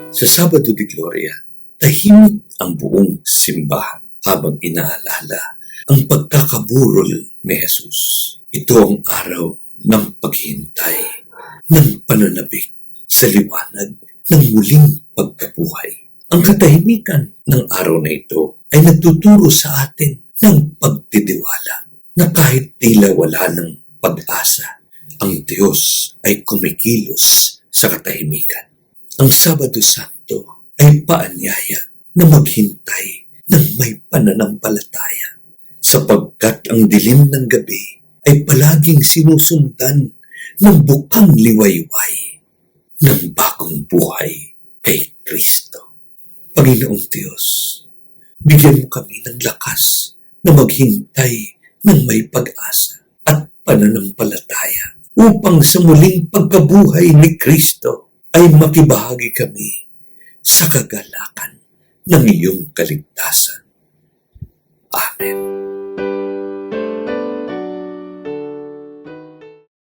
Sa Sabado de Gloria, tahimik ang buong simbahan habang inaalala ang pagkakaburol ni Jesus. Ito ang araw ng paghintay, ng pananabik sa liwanag ng muling pagkabuhay. Ang katahimikan ng araw na ito ay nagtuturo sa atin ng pagtitiwala na kahit tila wala ng pag-asa, ang Diyos ay kumikilos sa katahimikan. Ang Sabado Santo ay paanyaya na maghintay ng may pananampalataya sapagkat ang dilim ng gabi ay palaging sinusundan ng bukang liwayway ng bagong buhay kay Kristo. Panginoong Diyos, bigyan mo kami ng lakas na maghintay ng may pag-asa at pananampalataya upang sa muling pagkabuhay ni Kristo ay makibahagi kami sa kagalakan ng iyong kaligtasan. Amen.